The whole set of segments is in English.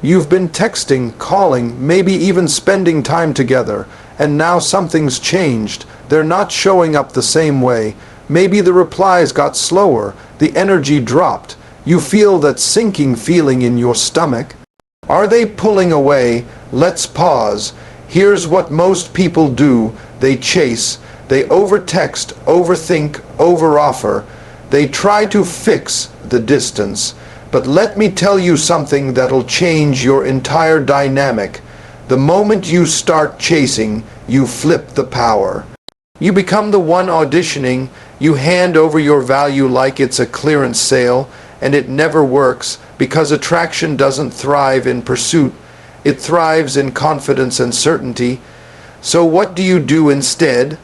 You've been texting, calling, maybe even spending time together, and now something's changed. They're not showing up the same way. Maybe the replies got slower, the energy dropped. You feel that sinking feeling in your stomach. Are they pulling away? Let's pause. Here's what most people do. They chase. They overtext, overthink, overoffer. They try to fix the distance. But let me tell you something that'll change your entire dynamic. The moment you start chasing, you flip the power. You become the one auditioning. You hand over your value like it's a clearance sale, and it never works because attraction doesn't thrive in pursuit. It thrives in confidence and certainty. So what do you do instead?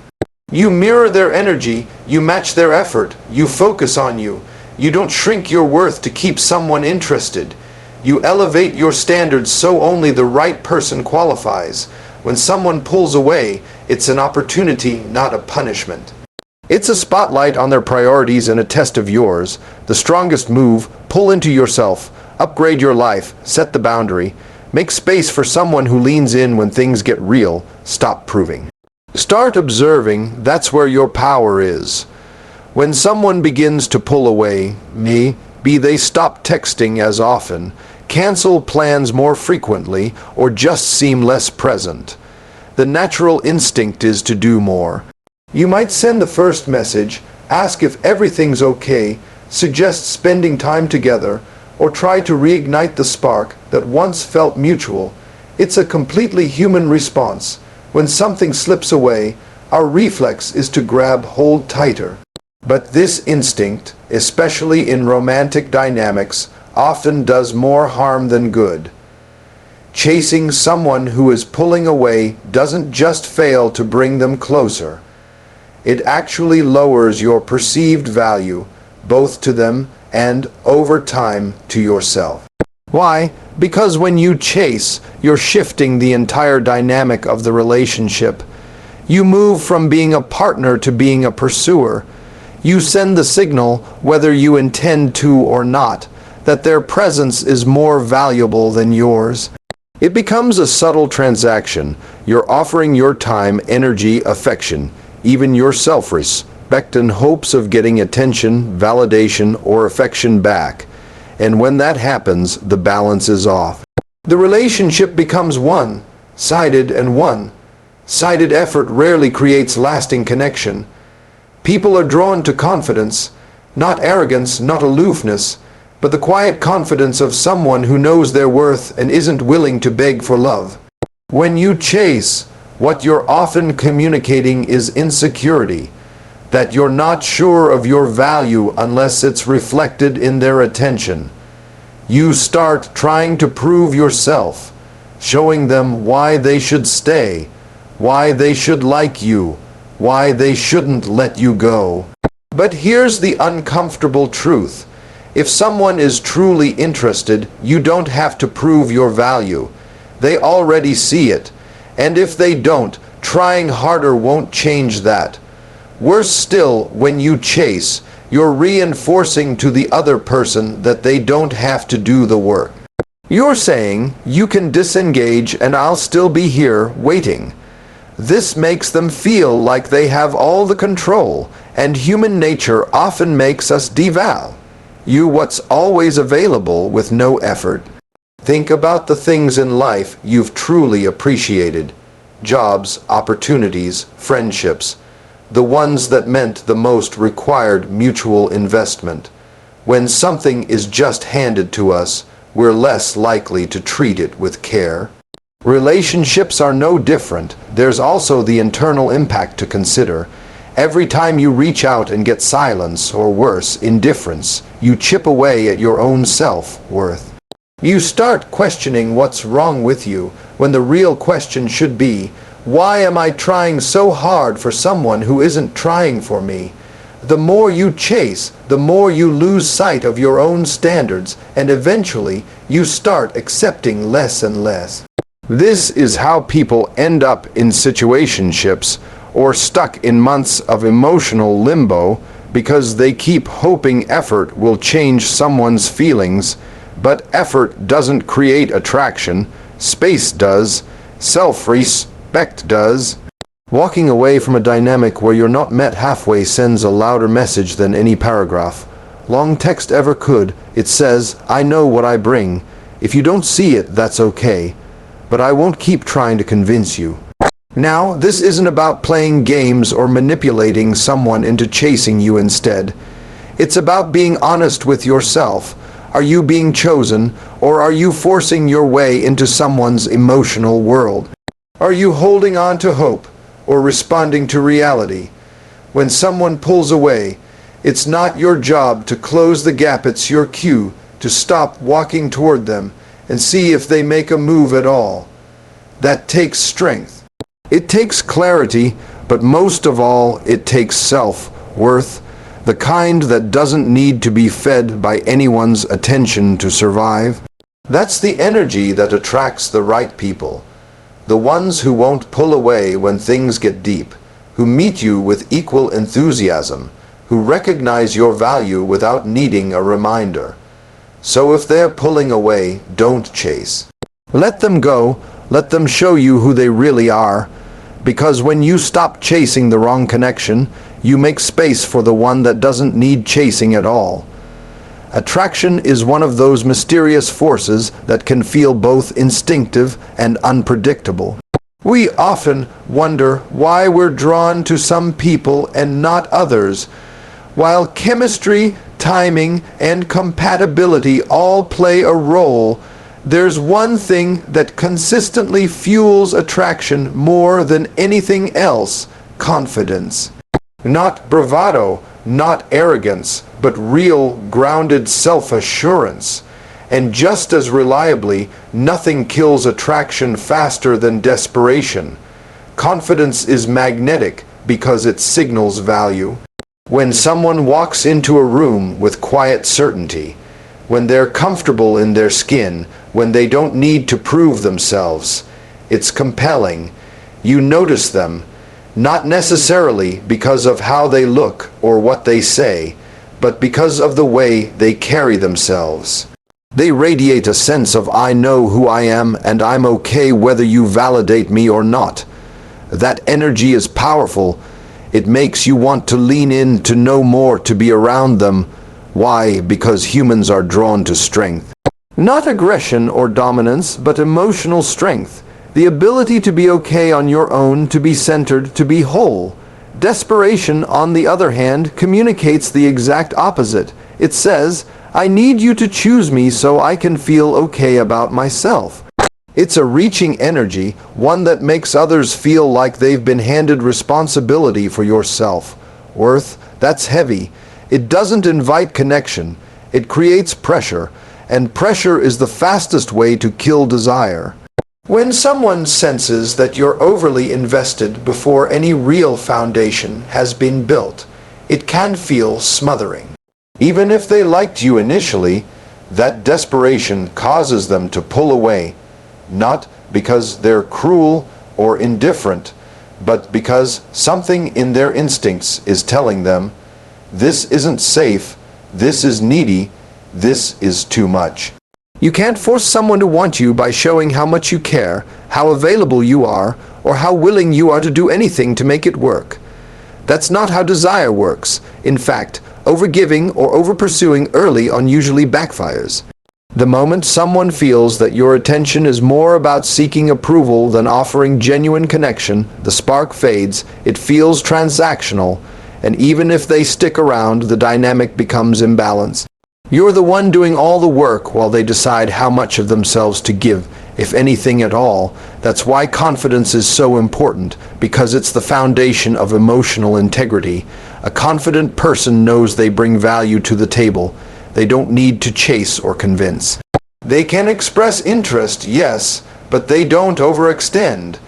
You mirror their energy, you match their effort, you focus on you. You don't shrink your worth to keep someone interested. You elevate your standards so only the right person qualifies. When someone pulls away, it's an opportunity, not a punishment. It's a spotlight on their priorities and a test of yours. The strongest move: pull into yourself, upgrade your life, set the boundary. Make space for someone who leans in when things get real. Stop proving. Start observing. That's where your power is. When someone begins to pull away, maybe they stop texting as often, cancel plans more frequently, or just seem less present. The natural instinct is to do more. You might send the first message, ask if everything's okay, suggest spending time together, or try to reignite the spark that once felt mutual. It's a completely human response. When something slips away, our reflex is to grab hold tighter. But this instinct, especially in romantic dynamics, often does more harm than good. Chasing someone who is pulling away doesn't just fail to bring them closer. It actually lowers your perceived value, both to them and, over time, to yourself. Why? Because when you chase, you're shifting the entire dynamic of the relationship. You move from being a partner to being a pursuer. You send the signal, whether you intend to or not, that their presence is more valuable than yours. It becomes a subtle transaction. You're offering your time, energy, affection, even your self-respect in hopes of getting attention, validation, or affection back. And when that happens, the balance is off. The relationship becomes one-sided, and one-sided effort rarely creates lasting connection. People are drawn to confidence, not arrogance, not aloofness, but the quiet confidence of someone who knows their worth and isn't willing to beg for love. When you chase, what you're often communicating is insecurity, that you're not sure of your value unless it's reflected in their attention. You start trying to prove yourself, showing them why they should stay, why they should like you, why they shouldn't let you go. But here's the uncomfortable truth. If someone is truly interested, you don't have to prove your value. They already see it. And if they don't, trying harder won't change that. Worse still, when you chase, you're reinforcing to the other person that they don't have to do the work. You're saying, you can disengage and I'll still be here, waiting. This makes them feel like they have all the control, and human nature often makes us devalue what's always available with no effort. Think about the things in life you've truly appreciated. Jobs, opportunities, friendships. The ones that meant the most required mutual investment. When something is just handed to us, we're less likely to treat it with care. Relationships are no different. There's also the internal impact to consider. Every time you reach out and get silence, or worse, indifference, you chip away at your own self-worth. You start questioning what's wrong with you, when the real question should be, why am I trying so hard for someone who isn't trying for me? The more you chase, the more you lose sight of your own standards, and eventually you start accepting less and less. This is how people end up in situationships or stuck in months of emotional limbo because they keep hoping effort will change someone's feelings, But effort doesn't create attraction. Space does. Self-respect does. Walking away from a dynamic where you're not met halfway sends a louder message than any paragraph. Long text ever could. It says, I know what I bring. If you don't see it, that's okay. But I won't keep trying to convince you. Now, this isn't about playing games or manipulating someone into chasing you instead. It's about being honest with yourself. Are you being chosen, or are you forcing your way into someone's emotional world? Are you holding on to hope, or responding to reality? When someone pulls away, it's not your job to close the gap, it's your cue to stop walking toward them and see if they make a move at all. That takes strength. It takes clarity, but most of all, it takes self-worth, the kind that doesn't need to be fed by anyone's attention to survive. That's the energy that attracts the right people. The ones who won't pull away when things get deep, who meet you with equal enthusiasm, who recognize your value without needing a reminder. So if they're pulling away, don't chase. Let them go, let them show you who they really are. Because when you stop chasing the wrong connection, you make space for the one that doesn't need chasing at all. Attraction is one of those mysterious forces that can feel both instinctive and unpredictable. We often wonder why we're drawn to some people and not others. While chemistry, timing, and compatibility all play a role, there's one thing that consistently fuels attraction more than anything else: confidence. Not bravado, not arrogance, but real, grounded self-assurance. And just as reliably, nothing kills attraction faster than desperation. Confidence is magnetic because it signals value. When someone walks into a room with quiet certainty, when they're comfortable in their skin, when they don't need to prove themselves, it's compelling. You notice them, not necessarily because of how they look or what they say, but because of the way they carry themselves. They radiate a sense of I know who I am and I'm okay whether you validate me or not. That energy is powerful. It makes you want to lean in, to know more, to be around them. Why? Because humans are drawn to strength. Not aggression or dominance, but emotional strength. The ability to be okay on your own, to be centered, to be whole. Desperation, on the other hand, communicates the exact opposite. It says, I need you to choose me so I can feel okay about myself. It's a reaching energy, one that makes others feel like they've been handed responsibility for your self-worth. That's heavy. It doesn't invite connection. It creates pressure, and pressure is the fastest way to kill desire. When someone senses that you're overly invested before any real foundation has been built, it can feel smothering. Even if they liked you initially, that desperation causes them to pull away, not because they're cruel or indifferent, but because something in their instincts is telling them, this isn't safe, this is needy, this is too much. You can't force someone to want you by showing how much you care, how available you are, or how willing you are to do anything to make it work. That's not how desire works. In fact, overgiving or overpursuing early on usually backfires. The moment someone feels that your attention is more about seeking approval than offering genuine connection, the spark fades, it feels transactional, and even if they stick around, the dynamic becomes imbalanced. You're the one doing all the work while they decide how much of themselves to give, if anything at all. That's why confidence is so important, because it's the foundation of emotional integrity. A confident person knows they bring value to the table. They don't need to chase or convince. They can express interest, yes, but they don't overextend.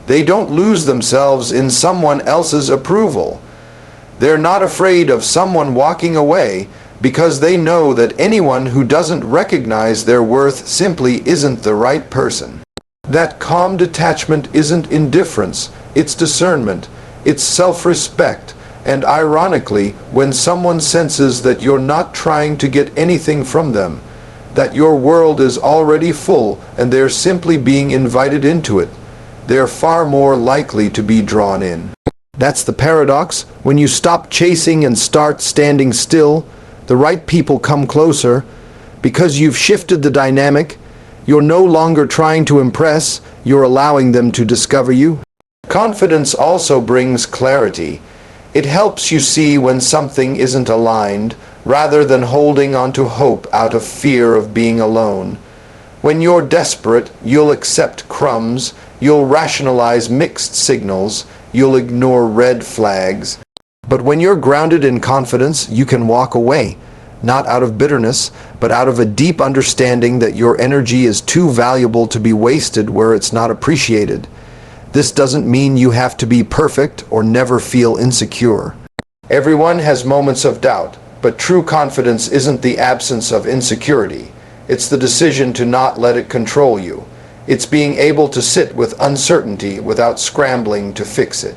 They don't lose themselves in someone else's approval. They're not afraid of someone walking away, because they know that anyone who doesn't recognize their worth simply isn't the right person. That calm detachment isn't indifference, it's discernment, it's self-respect, and ironically, when someone senses that you're not trying to get anything from them, that your world is already full and they're simply being invited into it. They're far more likely to be drawn in. That's the paradox. When you stop chasing and start standing still, the right people come closer. Because you've shifted the dynamic, you're no longer trying to impress, you're allowing them to discover you. Confidence also brings clarity. It helps you see when something isn't aligned, rather than holding on to hope out of fear of being alone. When you're desperate, you'll accept crumbs, you'll rationalize mixed signals, you'll ignore red flags. But when you're grounded in confidence, you can walk away, not out of bitterness, but out of a deep understanding that your energy is too valuable to be wasted where it's not appreciated. This doesn't mean you have to be perfect or never feel insecure. Everyone has moments of doubt, but true confidence isn't the absence of insecurity. It's the decision to not let it control you. It's being able to sit with uncertainty without scrambling to fix it.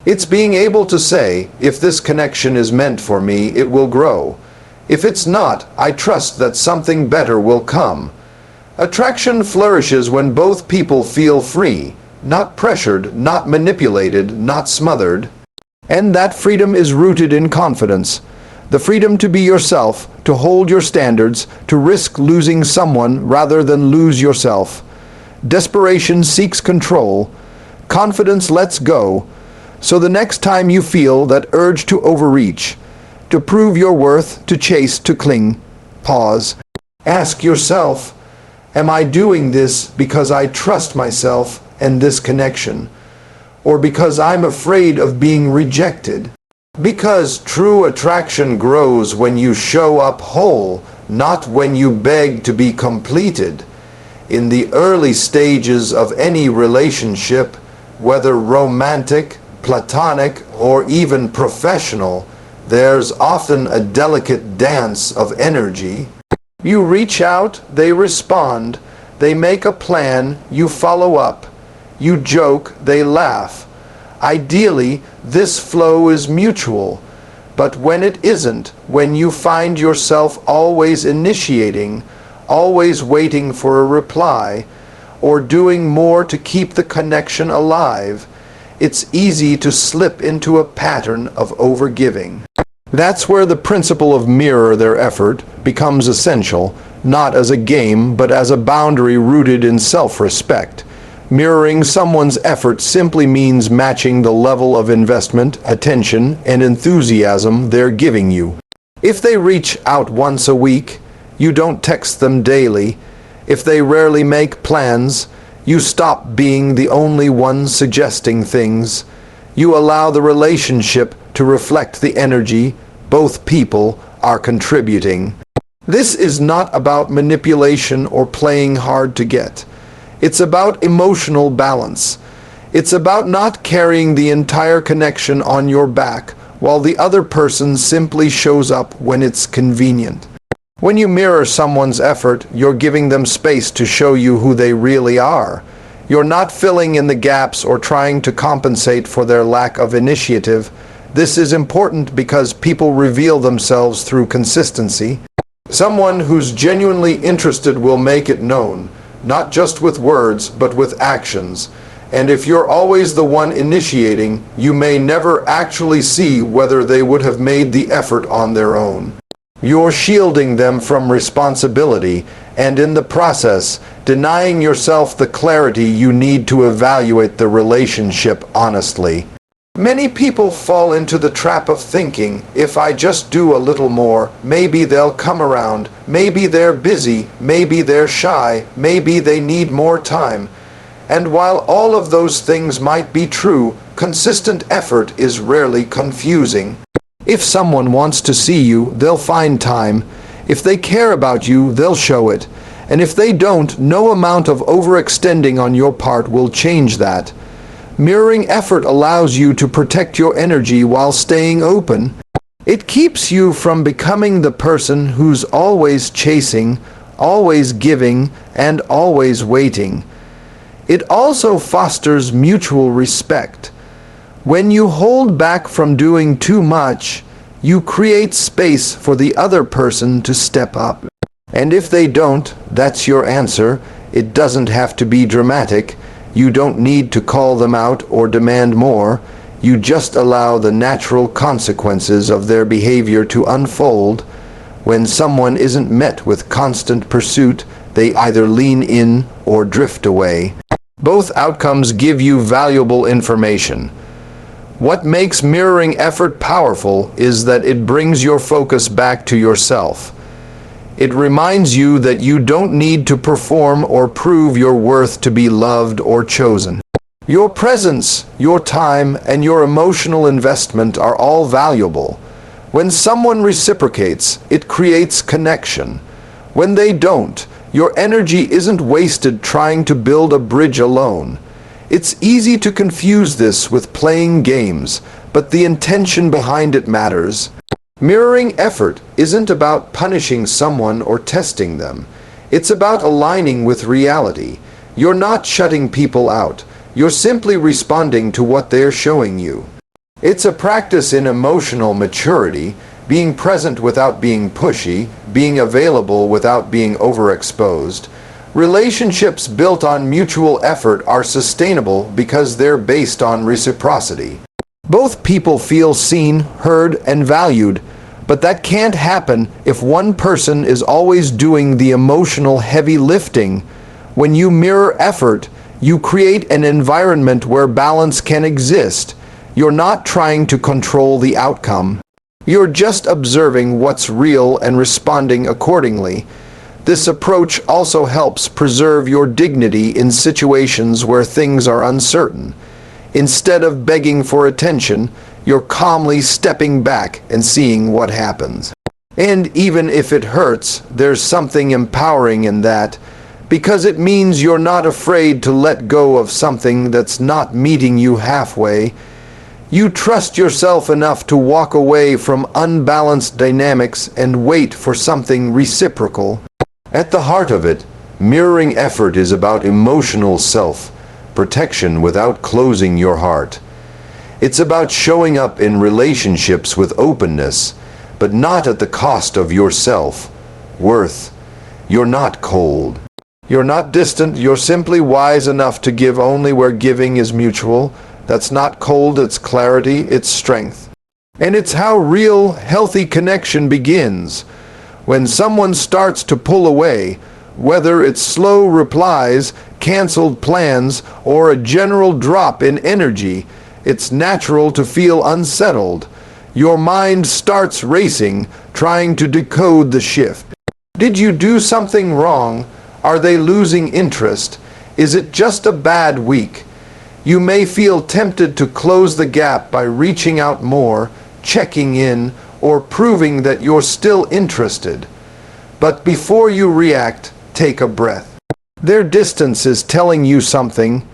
It's being able to say, if this connection is meant for me, it will grow. If it's not, I trust that something better will come. Attraction flourishes when both people feel free, not pressured, not manipulated, not smothered. And that freedom is rooted in confidence. The freedom to be yourself, to hold your standards, to risk losing someone rather than lose yourself. Desperation seeks control. Confidence lets go. So the next time you feel that urge to overreach, to prove your worth, to chase, to cling, pause. Ask yourself, am I doing this because I trust myself and this connection, or because I'm afraid of being rejected? Because true attraction grows when you show up whole, not when you beg to be completed. In the early stages of any relationship, whether romantic, platonic, or even professional, there's often a delicate dance of energy. You reach out, they respond, they make a plan, you follow up. You joke, they laugh. Ideally, this flow is mutual. But when it isn't, when you find yourself always initiating, always waiting for a reply, or doing more to keep the connection alive, it's easy to slip into a pattern of overgiving. That's where the principle of mirror their effort becomes essential, not as a game, but as a boundary rooted in self-respect. Mirroring someone's effort simply means matching the level of investment, attention, and enthusiasm they're giving you. If they reach out once a week, you don't text them daily. If they rarely make plans, you stop being the only one suggesting things. You allow the relationship to reflect the energy both people are contributing. This is not about manipulation or playing hard to get. It's about emotional balance. It's about not carrying the entire connection on your back while the other person simply shows up when it's convenient. When you mirror someone's effort, you're giving them space to show you who they really are. You're not filling in the gaps or trying to compensate for their lack of initiative. This is important because people reveal themselves through consistency. Someone who's genuinely interested will make it known, not just with words, but with actions. And if you're always the one initiating, you may never actually see whether they would have made the effort on their own. You're shielding them from responsibility, and in the process, denying yourself the clarity you need to evaluate the relationship honestly. Many people fall into the trap of thinking, if I just do a little more, maybe they'll come around, maybe they're busy, maybe they're shy, maybe they need more time. And while all of those things might be true, consistent effort is rarely confusing. If someone wants to see you, they'll find time. If they care about you, they'll show it. And if they don't, no amount of overextending on your part will change that. Mirroring effort allows you to protect your energy while staying open. It keeps you from becoming the person who's always chasing, always giving, and always waiting. It also fosters mutual respect. When you hold back from doing too much, you create space for the other person to step up. And if they don't, that's your answer. It doesn't have to be dramatic. You don't need to call them out or demand more. You just allow the natural consequences of their behavior to unfold. When someone isn't met with constant pursuit, they either lean in or drift away. Both outcomes give you valuable information. What makes mirroring effort powerful is that it brings your focus back to yourself. It reminds you that you don't need to perform or prove your worth to be loved or chosen. Your presence, your time, and your emotional investment are all valuable. When someone reciprocates, it creates connection. When they don't, your energy isn't wasted trying to build a bridge alone. It's easy to confuse this with playing games, but the intention behind it matters. Mirroring effort isn't about punishing someone or testing them. It's about aligning with reality. You're not shutting people out. You're simply responding to what they're showing you. It's a practice in emotional maturity, being present without being pushy, being available without being overexposed. Relationships built on mutual effort are sustainable because they're based on reciprocity. Both people feel seen, heard, and valued, but that can't happen if one person is always doing the emotional heavy lifting. When you mirror effort, you create an environment where balance can exist. You're not trying to control the outcome. You're just observing what's real and responding accordingly. This approach also helps preserve your dignity in situations where things are uncertain. Instead of begging for attention, you're calmly stepping back and seeing what happens. And even if it hurts, there's something empowering in that, because it means you're not afraid to let go of something that's not meeting you halfway. You trust yourself enough to walk away from unbalanced dynamics and wait for something reciprocal. At the heart of it, mirroring effort is about emotional self-protection without closing your heart. It's about showing up in relationships with openness, but not at the cost of your self-worth. You're not cold. You're not distant. You're simply wise enough to give only where giving is mutual. That's not cold, it's clarity, it's strength. And it's how real, healthy connection begins. When someone starts to pull away, whether it's slow replies, canceled plans, or a general drop in energy, it's natural to feel unsettled. Your mind starts racing, trying to decode the shift. Did you do something wrong? Are they losing interest? Is it just a bad week? You may feel tempted to close the gap by reaching out more, checking in, or proving that you're still interested. But before you react, take a breath. Their distance is telling you something.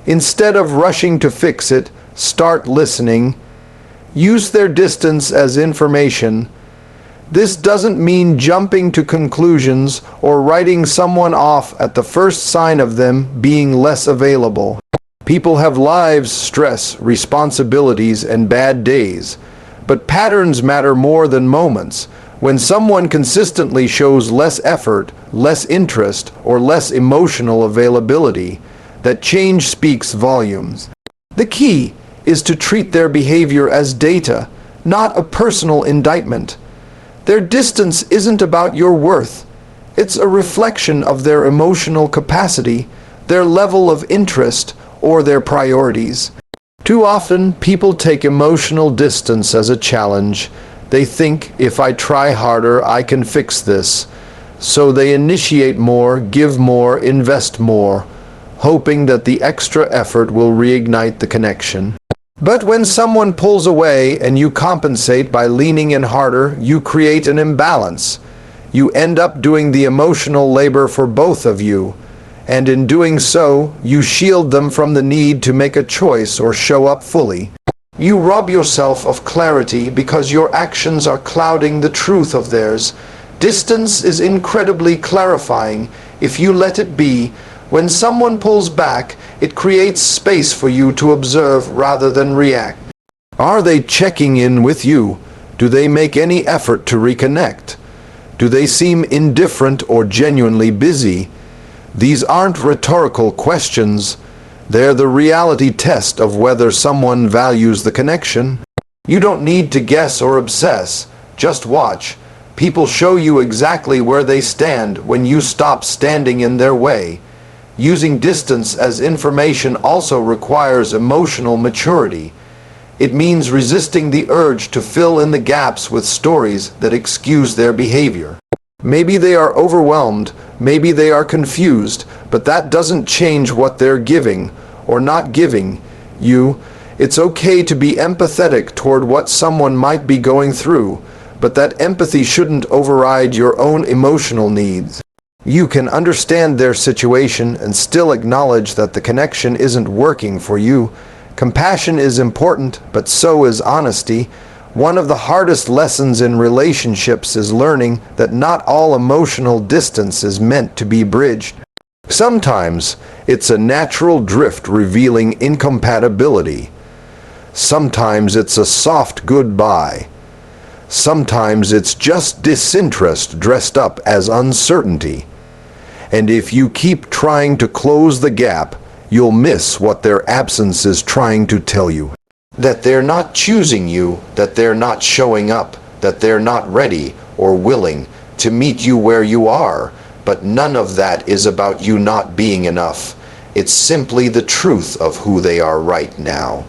Instead of rushing to fix it, start listening. Use their distance as information. This doesn't mean jumping to conclusions or writing someone off at the first sign of them being less available. People have lives, stress, responsibilities, and bad days. But patterns matter more than moments. When someone consistently shows less effort, less interest, or less emotional availability, that change speaks volumes. The key is to treat their behavior as data, not a personal indictment. Their distance isn't about your worth. It's a reflection of their emotional capacity, their level of interest, or their priorities. Too often, people take emotional distance as a challenge. They think, if I try harder, I can fix this. So they initiate more, give more, invest more, hoping that the extra effort will reignite the connection. But when someone pulls away and you compensate by leaning in harder, you create an imbalance. You end up doing the emotional labor for both of you. And in doing so, you shield them from the need to make a choice or show up fully. You rob yourself of clarity because your actions are clouding the truth of theirs. Distance is incredibly clarifying if you let it be. When someone pulls back, it creates space for you to observe rather than react. Are they checking in with you? Do they make any effort to reconnect? Do they seem indifferent or genuinely busy? These aren't rhetorical questions. They're the reality test of whether someone values the connection. You don't need to guess or obsess. Just watch. People show you exactly where they stand when you stop standing in their way. Using distance as information also requires emotional maturity. It means resisting the urge to fill in the gaps with stories that excuse their behavior. Maybe they are overwhelmed, maybe they are confused, but that doesn't change what they're giving or not giving you. It's okay to be empathetic toward what someone might be going through, but that empathy shouldn't override your own emotional needs. You can understand their situation and still acknowledge that the connection isn't working for you. Compassion is important, but so is honesty. One of the hardest lessons in relationships is learning that not all emotional distance is meant to be bridged. Sometimes it's a natural drift revealing incompatibility. Sometimes it's a soft goodbye. Sometimes it's just disinterest dressed up as uncertainty. And if you keep trying to close the gap, you'll miss what their absence is trying to tell you. That they're not choosing you, that they're not showing up, that they're not ready or willing to meet you where you are. But none of that is about you not being enough. It's simply the truth of who they are right now.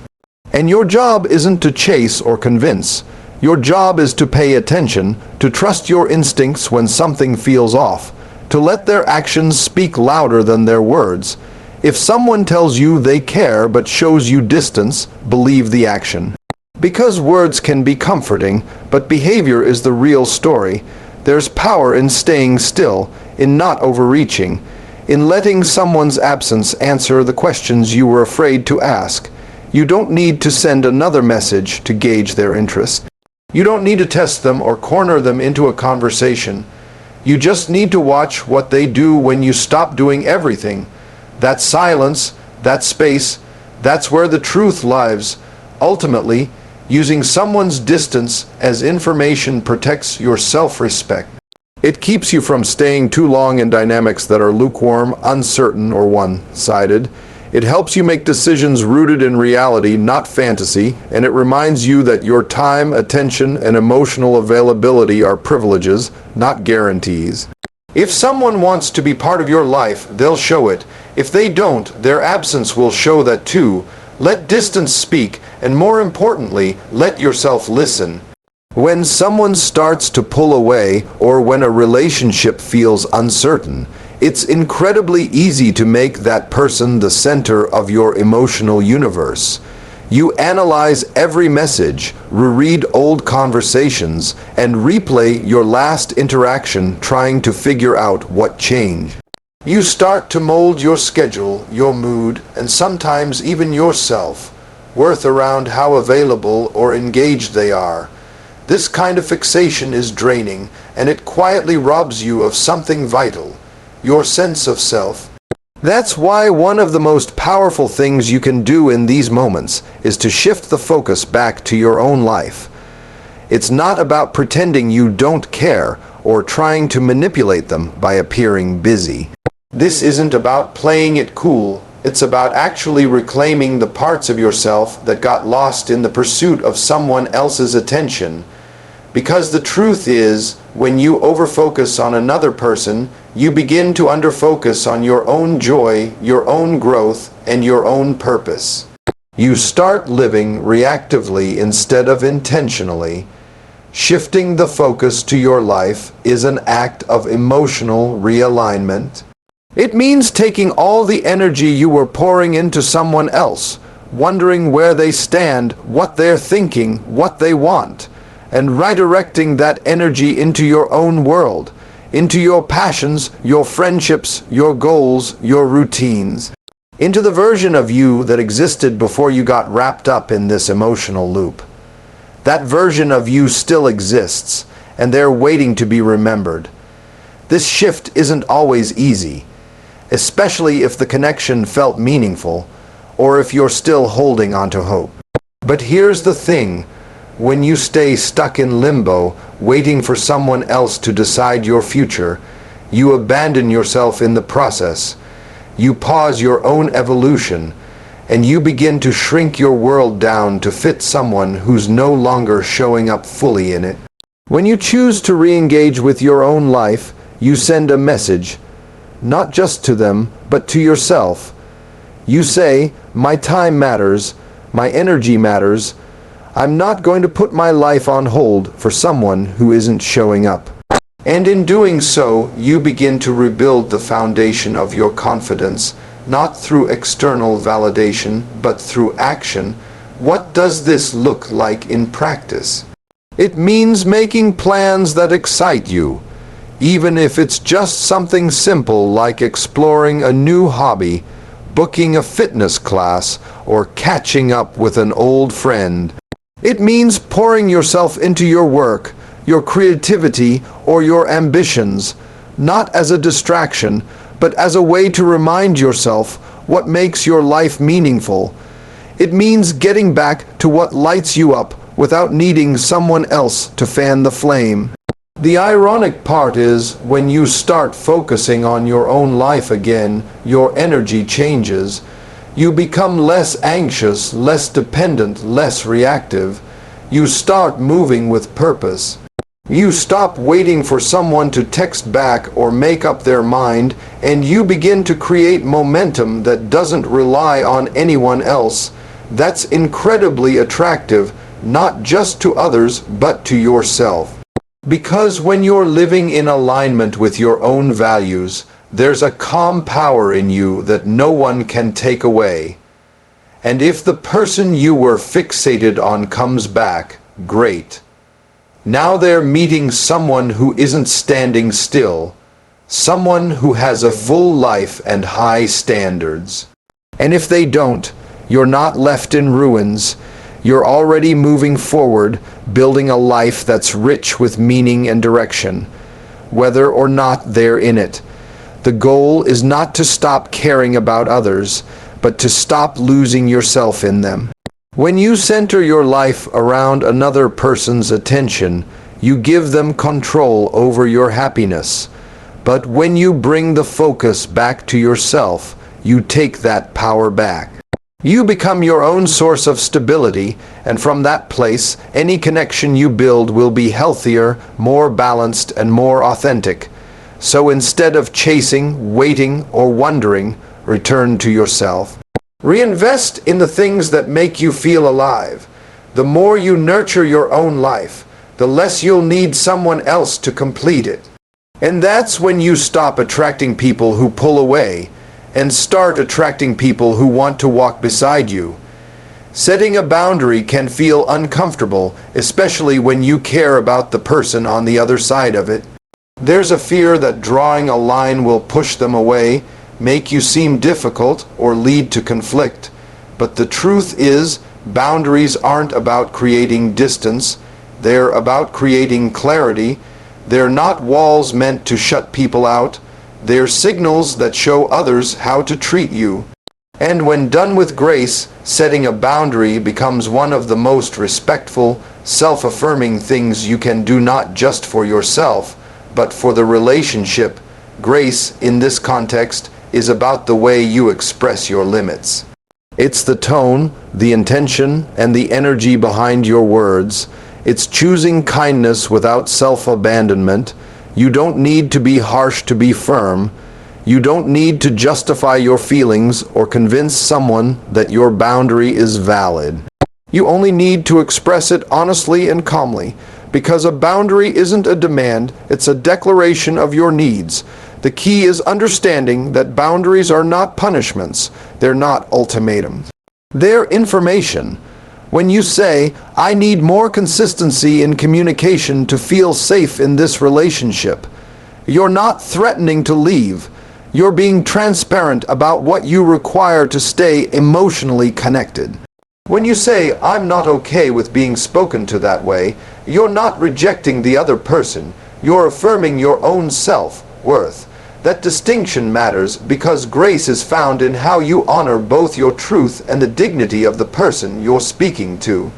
And your job isn't to chase or convince. Your job is to pay attention, to trust your instincts when something feels off, to let their actions speak louder than their words. If someone tells you they care but shows you distance, believe the action. Because words can be comforting, but behavior is the real story. There's power in staying still, in not overreaching, in letting someone's absence answer the questions you were afraid to ask. You don't need to send another message to gauge their interest. You don't need to test them or corner them into a conversation. You just need to watch what they do when you stop doing everything. That silence, that space, that's where the truth lies. Ultimately, using someone's distance as information protects your self-respect. It keeps you from staying too long in dynamics that are lukewarm, uncertain, or one-sided. It helps you make decisions rooted in reality, not fantasy, and it reminds you that your time, attention, and emotional availability are privileges, not guarantees. If someone wants to be part of your life, they'll show it. If they don't, their absence will show that too. Let distance speak, and more importantly, let yourself listen. When someone starts to pull away, or when a relationship feels uncertain, it's incredibly easy to make that person the center of your emotional universe. You analyze every message, reread old conversations, and replay your last interaction trying to figure out what changed. You start to mold your schedule, your mood, and sometimes even your self-worth around how available or engaged they are. This kind of fixation is draining, and it quietly robs you of something vital, your sense of self. That's why one of the most powerful things you can do in these moments is to shift the focus back to your own life. It's not about pretending you don't care or trying to manipulate them by appearing busy. This isn't about playing it cool. It's about actually reclaiming the parts of yourself that got lost in the pursuit of someone else's attention. Because the truth is, when you overfocus on another person, you begin to underfocus on your own joy, your own growth, and your own purpose. You start living reactively instead of intentionally. Shifting the focus to your life is an act of emotional realignment. It means taking all the energy you were pouring into someone else, wondering where they stand, what they're thinking, what they want, and redirecting that energy into your own world, into your passions, your friendships, your goals, your routines, into the version of you that existed before you got wrapped up in this emotional loop. That version of you still exists, and they're waiting to be remembered. This shift isn't always easy, especially if the connection felt meaningful, or if you're still holding on to hope. But here's the thing. When you stay stuck in limbo, waiting for someone else to decide your future. You abandon yourself in the process. You pause your own evolution, and you begin to shrink your world down to fit someone who's no longer showing up fully in it. When you choose to re-engage with your own life, you send a message, not just to them, but to yourself. You say, my time matters, my energy matters. I'm not going to put my life on hold for someone who isn't showing up. And in doing so, you begin to rebuild the foundation of your confidence, not through external validation, but through action. What does this look like in practice? It means making plans that excite you, even if it's just something simple like exploring a new hobby, booking a fitness class, or catching up with an old friend. It means pouring yourself into your work, your creativity, or your ambitions, not as a distraction, but as a way to remind yourself what makes your life meaningful. It means getting back to what lights you up without needing someone else to fan the flame. The ironic part is, when you start focusing on your own life again, your energy changes. You become less anxious, less dependent, less reactive. You start moving with purpose. You stop waiting for someone to text back or make up their mind, and you begin to create momentum that doesn't rely on anyone else. That's incredibly attractive, not just to others, but to yourself. Because when you're living in alignment with your own values, there's a calm power in you that no one can take away. And if the person you were fixated on comes back, great. Now they're meeting someone who isn't standing still, someone who has a full life and high standards. And if they don't, you're not left in ruins. You're already moving forward, building a life that's rich with meaning and direction, whether or not they're in it. The goal is not to stop caring about others, but to stop losing yourself in them. When you center your life around another person's attention, you give them control over your happiness. But when you bring the focus back to yourself, you take that power back. You become your own source of stability, and from that place, any connection you build will be healthier, more balanced, and more authentic. So instead of chasing, waiting, or wondering, return to yourself. Reinvest in the things that make you feel alive. The more you nurture your own life, the less you'll need someone else to complete it. And that's when you stop attracting people who pull away and start attracting people who want to walk beside you. Setting a boundary can feel uncomfortable, especially when you care about the person on the other side of it. There's a fear that drawing a line will push them away, make you seem difficult, or lead to conflict. But the truth is, boundaries aren't about creating distance. They're about creating clarity. They're not walls meant to shut people out. They're signals that show others how to treat you. And when done with grace, setting a boundary becomes one of the most respectful, self-affirming things you can do, not just for yourself, but for the relationship. Grace, in this context, is about the way you express your limits. It's the tone, the intention, and the energy behind your words. It's choosing kindness without self-abandonment. You don't need to be harsh to be firm. You don't need to justify your feelings or convince someone that your boundary is valid. You only need to express it honestly and calmly, because a boundary isn't a demand, it's a declaration of your needs. The key is understanding that boundaries are not punishments. They're not ultimatums. They're information. When you say, I need more consistency in communication to feel safe in this relationship, you're not threatening to leave. You're being transparent about what you require to stay emotionally connected. When you say, I'm not okay with being spoken to that way, you're not rejecting the other person. You're affirming your own self-worth. That distinction matters because grace is found in how you honor both your truth and the dignity of the person you're speaking to.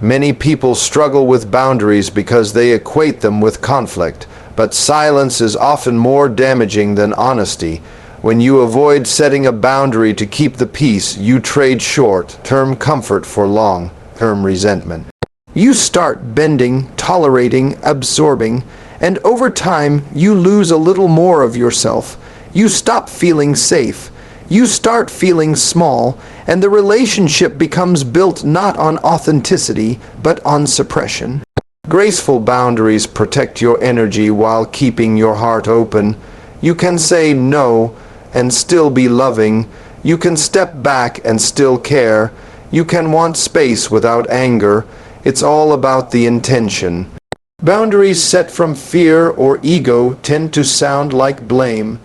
Many people struggle with boundaries because they equate them with conflict, but silence is often more damaging than honesty. When you avoid setting a boundary to keep the peace, you trade short-term comfort for long-term resentment. You start bending, tolerating, absorbing, and over time you lose a little more of yourself. You stop feeling safe. You start feeling small, and the relationship becomes built not on authenticity, but on suppression. Graceful boundaries protect your energy while keeping your heart open. You can say no and still be loving. You can step back and still care. You can want space without anger. It's all about the intention. Boundaries set from fear or ego tend to sound like blame,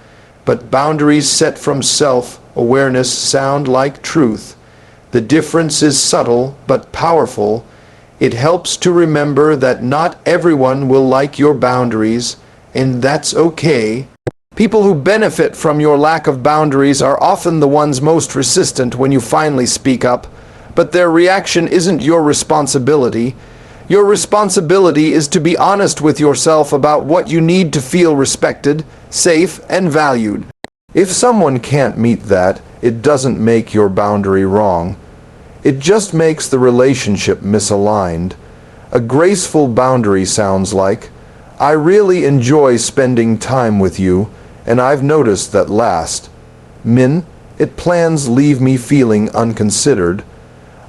but boundaries set from self-awareness sound like truth. The difference is subtle but powerful. It helps to remember that not everyone will like your boundaries, and that's okay. People who benefit from your lack of boundaries are often the ones most resistant when you finally speak up, but their reaction isn't your responsibility. Your responsibility is to be honest with yourself about what you need to feel respected, safe, and valued. If someone can't meet that, it doesn't make your boundary wrong. It just makes the relationship misaligned. A graceful boundary sounds like, "I really enjoy spending time with you, and I've noticed that last. It plans leave me feeling unconsidered.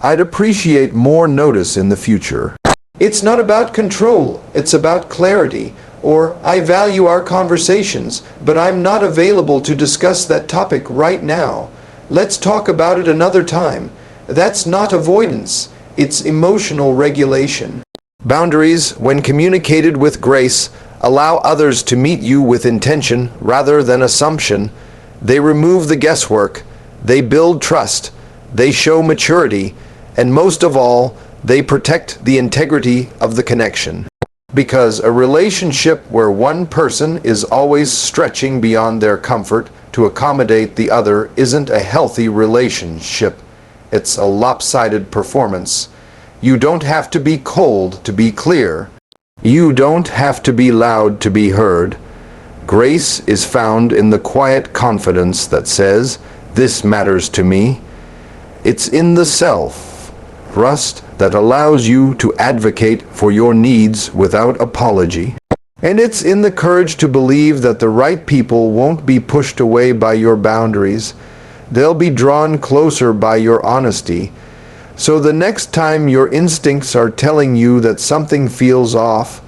I'd appreciate more notice in the future." It's not about control, it's about clarity. Or, "I value our conversations, but I'm not available to discuss that topic right now. Let's talk about it another time." That's not avoidance, it's emotional regulation. Boundaries, when communicated with grace, allow others to meet you with intention rather than assumption. They remove the guesswork, they build trust, they show maturity, and most of all, they protect the integrity of the connection. Because a relationship where one person is always stretching beyond their comfort to accommodate the other isn't a healthy relationship. It's a lopsided performance. You don't have to be cold to be clear. You don't have to be loud to be heard. Grace is found in the quiet confidence that says, "This matters to me." It's in the self-trust that allows you to advocate for your needs without apology. And it's in the courage to believe that the right people won't be pushed away by your boundaries. They'll be drawn closer by your honesty. So the next time your instincts are telling you that something feels off,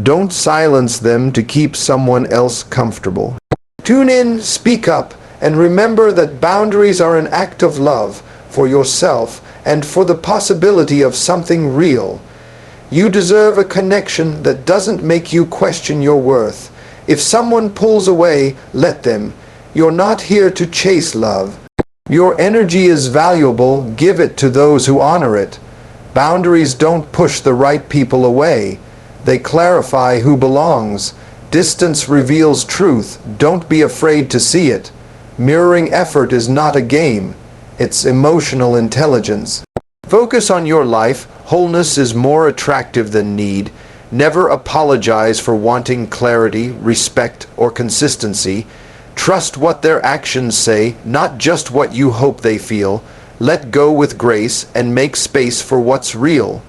don't silence them to keep someone else comfortable. Tune in, speak up, and remember that boundaries are an act of love for yourself and for the possibility of something real. You deserve a connection that doesn't make you question your worth. If someone pulls away, let them. You're not here to chase love. Your energy is valuable, give it to those who honor it. Boundaries don't push the right people away. They clarify who belongs. Distance reveals truth, don't be afraid to see it. Mirroring effort is not a game, it's emotional intelligence. Focus on your life, wholeness is more attractive than need. Never apologize for wanting clarity, respect, or consistency. Trust what their actions say, not just what you hope they feel. Let go with grace and make space for what's real.